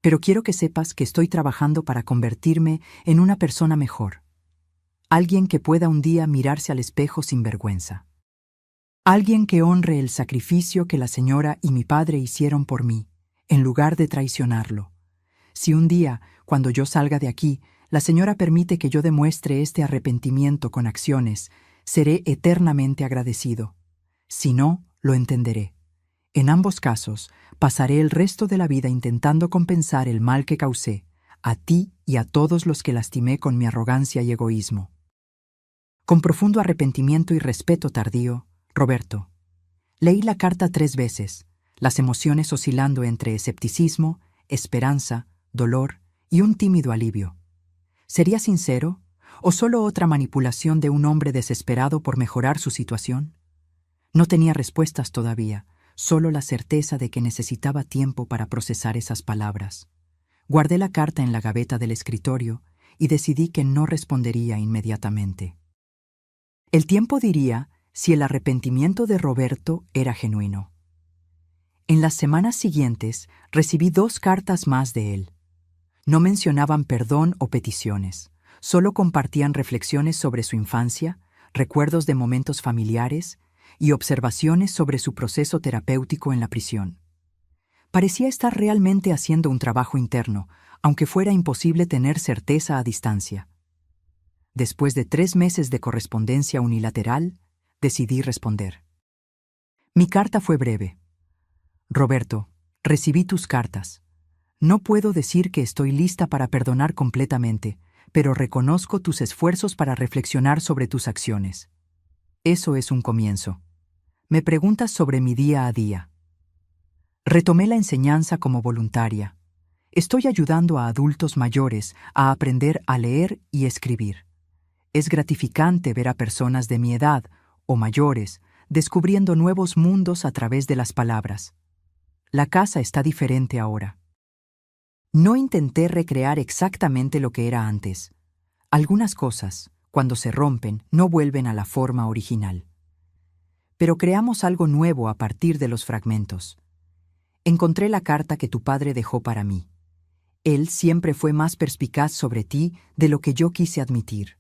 Pero quiero que sepas que estoy trabajando para convertirme en una persona mejor. Alguien que pueda un día mirarse al espejo sin vergüenza. Alguien que honre el sacrificio que la señora y mi padre hicieron por mí, en lugar de traicionarlo. Si un día, cuando yo salga de aquí, la señora permite que yo demuestre este arrepentimiento con acciones, seré eternamente agradecido. Si no, lo entenderé. En ambos casos, pasaré el resto de la vida intentando compensar el mal que causé, a ti y a todos los que lastimé con mi arrogancia y egoísmo. Con profundo arrepentimiento y respeto tardío, Roberto. Leí la carta 3 veces, las emociones oscilando entre escepticismo, esperanza, dolor y un tímido alivio. ¿Sería sincero o solo otra manipulación de un hombre desesperado por mejorar su situación? No tenía respuestas todavía, solo la certeza de que necesitaba tiempo para procesar esas palabras. Guardé la carta en la gaveta del escritorio y decidí que no respondería inmediatamente. El tiempo diría si el arrepentimiento de Roberto era genuino. En las semanas siguientes recibí 2 cartas más de él. No mencionaban perdón o peticiones, solo compartían reflexiones sobre su infancia, recuerdos de momentos familiares y observaciones sobre su proceso terapéutico en la prisión. Parecía estar realmente haciendo un trabajo interno, aunque fuera imposible tener certeza a distancia. Después de 3 meses de correspondencia unilateral, decidí responder. Mi carta fue breve. Roberto, recibí tus cartas. No puedo decir que estoy lista para perdonar completamente, pero reconozco tus esfuerzos para reflexionar sobre tus acciones. Eso es un comienzo. Me preguntas sobre mi día a día. Retomé la enseñanza como voluntaria. Estoy ayudando a adultos mayores a aprender a leer y escribir. Es gratificante ver a personas de mi edad o mayores descubriendo nuevos mundos a través de las palabras. La casa está diferente ahora. No intenté recrear exactamente lo que era antes. Algunas cosas, cuando se rompen, no vuelven a la forma original. Pero creamos algo nuevo a partir de los fragmentos. Encontré la carta que tu padre dejó para mí. Él siempre fue más perspicaz sobre ti de lo que yo quise admitir.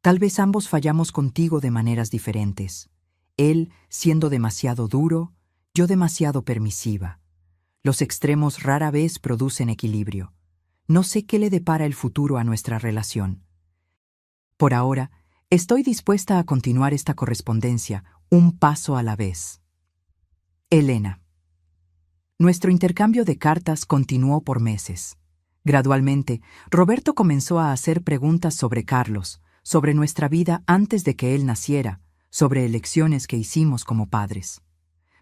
Tal vez ambos fallamos contigo de maneras diferentes. Él siendo demasiado duro, yo demasiado permisiva. Los extremos rara vez producen equilibrio. No sé qué le depara el futuro a nuestra relación. Por ahora, estoy dispuesta a continuar esta correspondencia un paso a la vez. Elena. Nuestro intercambio de cartas continuó por meses. Gradualmente, Roberto comenzó a hacer preguntas sobre Carlos, sobre nuestra vida antes de que él naciera, sobre elecciones que hicimos como padres.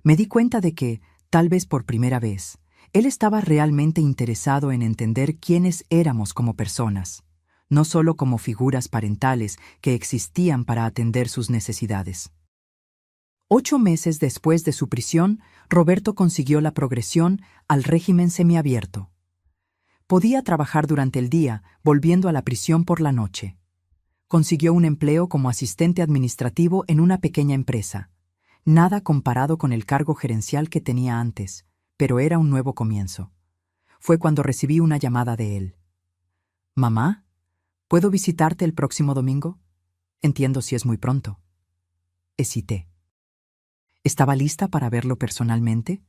Me di cuenta de que, tal vez por primera vez, él estaba realmente interesado en entender quiénes éramos como personas, no solo como figuras parentales que existían para atender sus necesidades. 8 meses después de su prisión, Roberto consiguió la progresión al régimen semiabierto. Podía trabajar durante el día, volviendo a la prisión por la noche. Consiguió un empleo como asistente administrativo en una pequeña empresa. Nada comparado con el cargo gerencial que tenía antes, pero era un nuevo comienzo. Fue cuando recibí una llamada de él. «Mamá, ¿puedo visitarte el próximo domingo? Entiendo si es muy pronto». Hesité. ¿Estaba lista para verlo personalmente?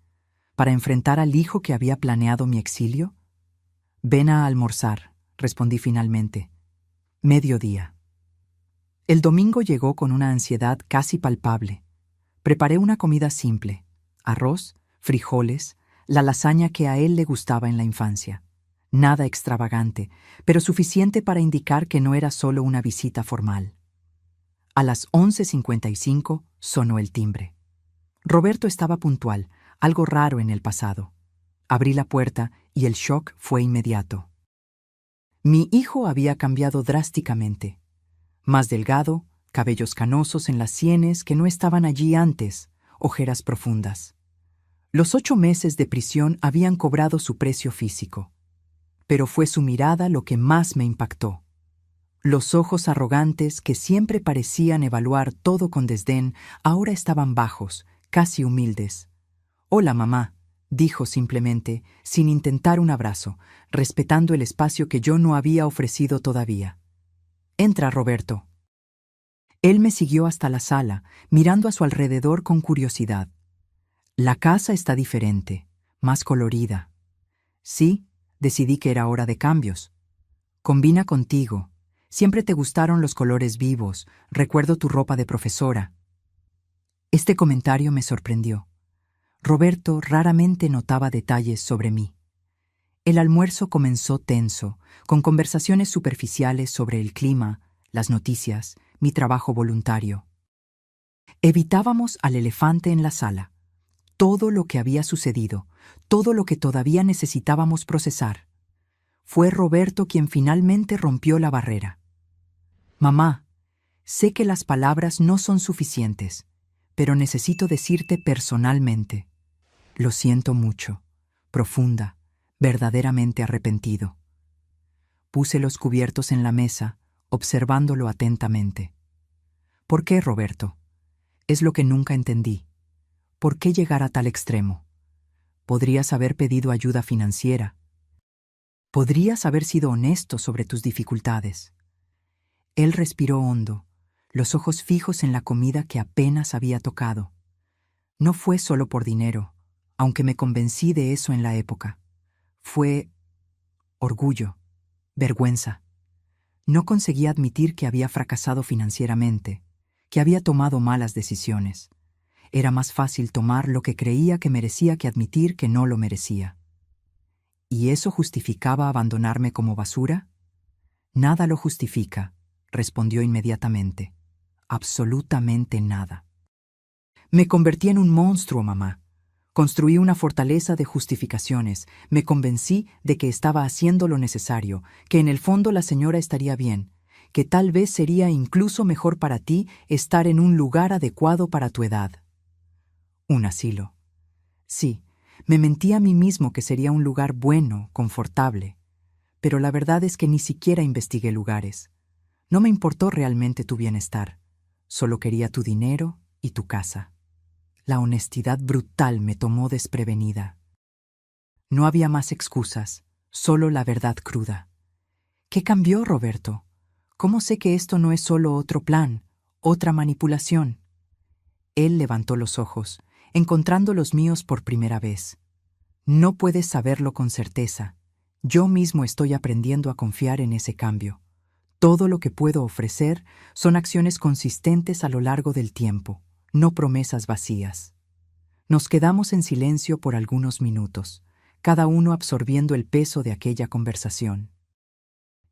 ¿Para enfrentar al hijo que había planeado mi exilio? «Ven a almorzar», respondí finalmente. Mediodía. El domingo llegó con una ansiedad casi palpable. Preparé una comida simple: arroz, frijoles, la lasaña que a él le gustaba en la infancia. Nada extravagante, pero suficiente para indicar que no era solo una visita formal. A las 11:55 sonó el timbre. Roberto estaba puntual, algo raro en el pasado. Abrí la puerta y el shock fue inmediato. Mi hijo había cambiado drásticamente. Más delgado, cabellos canosos en las sienes que no estaban allí antes, ojeras profundas. Los 8 meses de prisión habían cobrado su precio físico. Pero fue su mirada lo que más me impactó. Los ojos arrogantes que siempre parecían evaluar todo con desdén, ahora estaban bajos, casi humildes. «Hola, mamá», dijo simplemente, sin intentar un abrazo, respetando el espacio que yo no había ofrecido todavía. «Entra, Roberto». Él me siguió hasta la sala, mirando a su alrededor con curiosidad. La casa está diferente, más colorida. Sí, decidí que era hora de cambios. Combina contigo. Siempre te gustaron los colores vivos, recuerdo tu ropa de profesora. Este comentario me sorprendió. Roberto raramente notaba detalles sobre mí. El almuerzo comenzó tenso, con conversaciones superficiales sobre el clima, las noticias, mi trabajo voluntario. Evitábamos al elefante en la sala. Todo lo que había sucedido, todo lo que todavía necesitábamos procesar. Fue Roberto quien finalmente rompió la barrera. «Mamá, sé que las palabras no son suficientes, pero necesito decirte personalmente. Lo siento mucho, profunda, verdaderamente arrepentido». Puse los cubiertos en la mesa, observándolo atentamente. «¿Por qué, Roberto?» Es lo que nunca entendí. ¿Por qué llegar a tal extremo? Podrías haber pedido ayuda financiera. Podrías haber sido honesto sobre tus dificultades. Él respiró hondo, los ojos fijos en la comida que apenas había tocado. No fue solo por dinero, aunque me convencí de eso en la época. Fue orgullo, vergüenza. No conseguía admitir que había fracasado financieramente, que había tomado malas decisiones. Era más fácil tomar lo que creía que merecía que admitir que no lo merecía. ¿Y eso justificaba abandonarme como basura? Nada lo justifica, respondió inmediatamente. Absolutamente nada. Me convertí en un monstruo, mamá. Construí una fortaleza de justificaciones. Me convencí de que estaba haciendo lo necesario, que en el fondo la señora estaría bien, que tal vez sería incluso mejor para ti estar en un lugar adecuado para tu edad. Un asilo. Sí, me mentí a mí mismo que sería un lugar bueno, confortable. Pero la verdad es que ni siquiera investigué lugares. No me importó realmente tu bienestar. Solo quería tu dinero y tu casa. La honestidad brutal me tomó desprevenida. No había más excusas, solo la verdad cruda. ¿Qué cambió, Roberto? ¿Cómo sé que esto no es solo otro plan, otra manipulación? Él levantó los ojos, encontrando los míos por primera vez. No puedes saberlo con certeza. Yo mismo estoy aprendiendo a confiar en ese cambio. Todo lo que puedo ofrecer son acciones consistentes a lo largo del tiempo, no promesas vacías. Nos quedamos en silencio por algunos minutos, cada uno absorbiendo el peso de aquella conversación.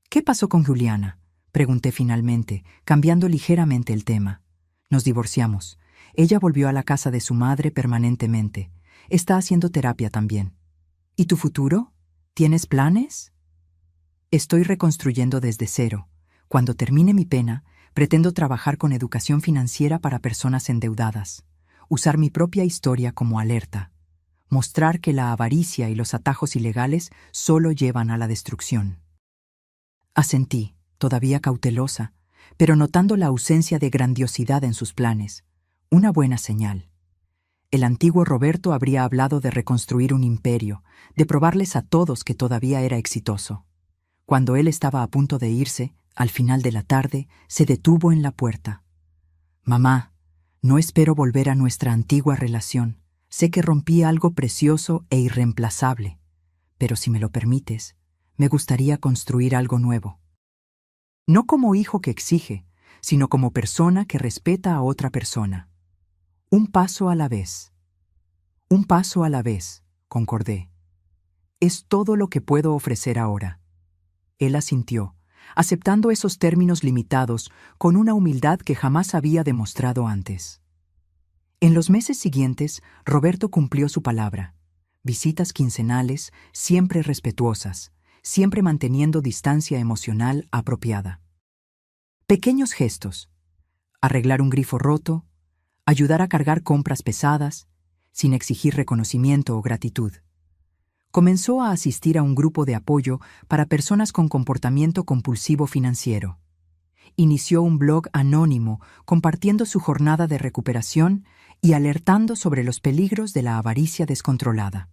¿Qué pasó con Juliana?, pregunté finalmente, cambiando ligeramente el tema. Nos divorciamos. Ella volvió a la casa de su madre permanentemente. Está haciendo terapia también. ¿Y tu futuro? ¿Tienes planes? Estoy reconstruyendo desde cero. Cuando termine mi pena, pretendo trabajar con educación financiera para personas endeudadas, usar mi propia historia como alerta, mostrar que la avaricia y los atajos ilegales solo llevan a la destrucción. Asentí, todavía cautelosa, pero notando la ausencia de grandiosidad en sus planes. Una buena señal. El antiguo Roberto habría hablado de reconstruir un imperio, de probarles a todos que todavía era exitoso. Cuando él estaba a punto de irse, al final de la tarde, se detuvo en la puerta. «Mamá, no espero volver a nuestra antigua relación. Sé que rompí algo precioso e irreemplazable, pero si me lo permites, me gustaría construir algo nuevo. No como hijo que exige, sino como persona que respeta a otra persona. Un paso a la vez». «Un paso a la vez», concordé. «Es todo lo que puedo ofrecer ahora». Él asintió, aceptando esos términos limitados con una humildad que jamás había demostrado antes. En los meses siguientes, Roberto cumplió su palabra. Visitas quincenales, siempre respetuosas, siempre manteniendo distancia emocional apropiada. Pequeños gestos. Arreglar un grifo roto, ayudar a cargar compras pesadas, sin exigir reconocimiento o gratitud. Comenzó a asistir a un grupo de apoyo para personas con comportamiento compulsivo financiero. Inició un blog anónimo compartiendo su jornada de recuperación y alertando sobre los peligros de la avaricia descontrolada.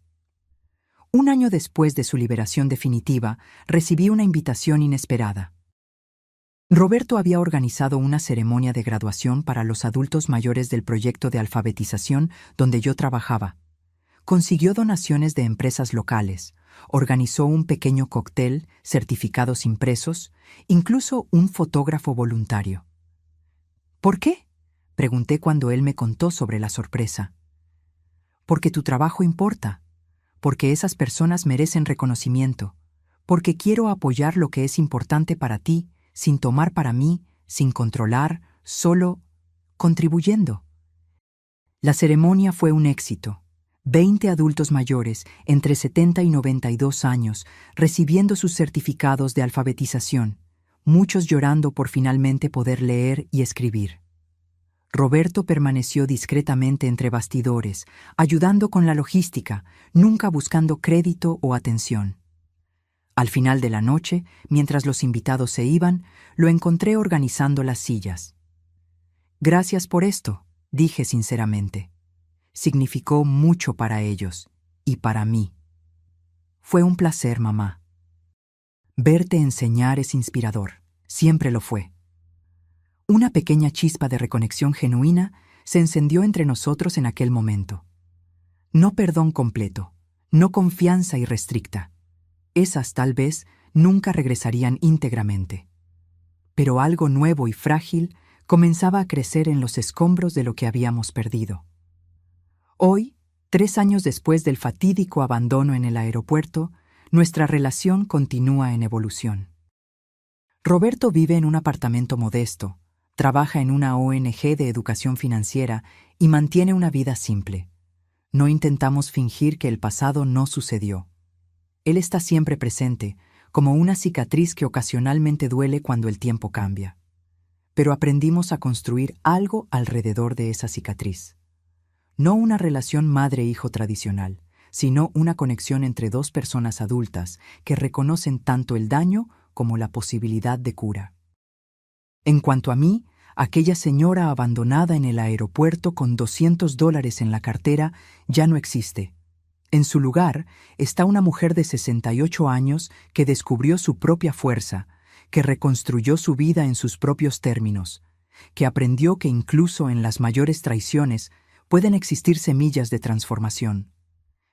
Un año después de su liberación definitiva, recibí una invitación inesperada. Roberto había organizado una ceremonia de graduación para los adultos mayores del proyecto de alfabetización donde yo trabajaba. Consiguió donaciones de empresas locales, organizó un pequeño cóctel, certificados impresos, incluso un fotógrafo voluntario. ¿Por qué?, pregunté cuando él me contó sobre la sorpresa. Porque tu trabajo importa, porque esas personas merecen reconocimiento, porque quiero apoyar lo que es importante para ti, sin tomar para mí, sin controlar, solo contribuyendo. La ceremonia fue un éxito. 20 adultos mayores, entre 70 y 92 años, recibiendo sus certificados de alfabetización, muchos llorando por finalmente poder leer y escribir. Roberto permaneció discretamente entre bastidores, ayudando con la logística, nunca buscando crédito o atención. Al final de la noche, mientras los invitados se iban, lo encontré organizando las sillas. «Gracias por esto», dije sinceramente. Significó mucho para ellos y para mí. «Fue un placer, mamá». Verte enseñar es inspirador, siempre lo fue. Una pequeña chispa de reconexión genuina se encendió entre nosotros en aquel momento. No perdón completo, no confianza irrestricta. esas tal vez nunca regresarían íntegramente. Pero algo nuevo y frágil comenzaba a crecer en los escombros de lo que habíamos perdido. Hoy, 3 años después del fatídico abandono en el aeropuerto, nuestra relación continúa en evolución. Roberto vive en un apartamento modesto, trabaja en una ONG de educación financiera y mantiene una vida simple. No intentamos fingir que el pasado no sucedió. Él está siempre presente, como una cicatriz que ocasionalmente duele cuando el tiempo cambia. Pero aprendimos a construir algo alrededor de esa cicatriz. No una relación madre-hijo tradicional, sino una conexión entre dos personas adultas que reconocen tanto el daño como la posibilidad de cura. En cuanto a mí, aquella señora abandonada en el aeropuerto con $200 en la cartera ya no existe. En su lugar está una mujer de 68 años que descubrió su propia fuerza, que reconstruyó su vida en sus propios términos, que aprendió que incluso en las mayores traiciones pueden existir semillas de transformación.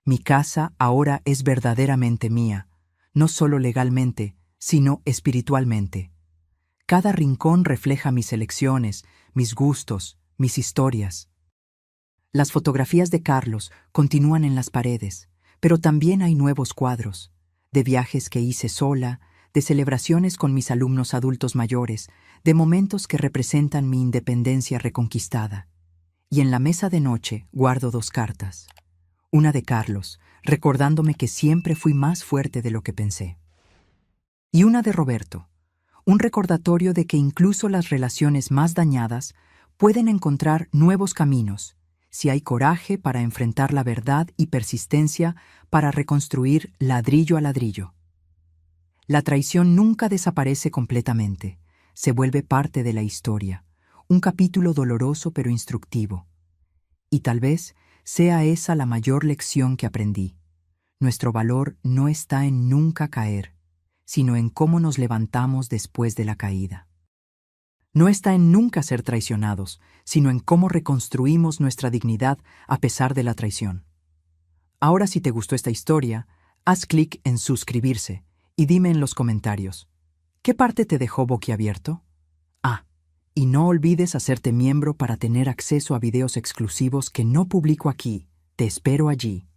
Mi casa ahora es verdaderamente mía, no solo legalmente, sino espiritualmente. Cada rincón refleja mis elecciones, mis gustos, mis historias. Las fotografías de Carlos continúan en las paredes, pero también hay nuevos cuadros, de viajes que hice sola, de celebraciones con mis alumnos adultos mayores, de momentos que representan mi independencia reconquistada. Y en la mesa de noche guardo 2 cartas. Una de Carlos, recordándome que siempre fui más fuerte de lo que pensé. Y una de Roberto, un recordatorio de que incluso las relaciones más dañadas pueden encontrar nuevos caminos, si hay coraje para enfrentar la verdad y persistencia para reconstruir ladrillo a ladrillo. La traición nunca desaparece completamente, se vuelve parte de la historia, un capítulo doloroso pero instructivo. Y tal vez sea esa la mayor lección que aprendí. Nuestro valor no está en nunca caer, sino en cómo nos levantamos después de la caída. No está en nunca ser traicionados, sino en cómo reconstruimos nuestra dignidad a pesar de la traición. Ahora, si te gustó esta historia, haz clic en suscribirse y dime en los comentarios, ¿qué parte te dejó boquiabierto? Y no olvides hacerte miembro para tener acceso a videos exclusivos que no publico aquí. Te espero allí.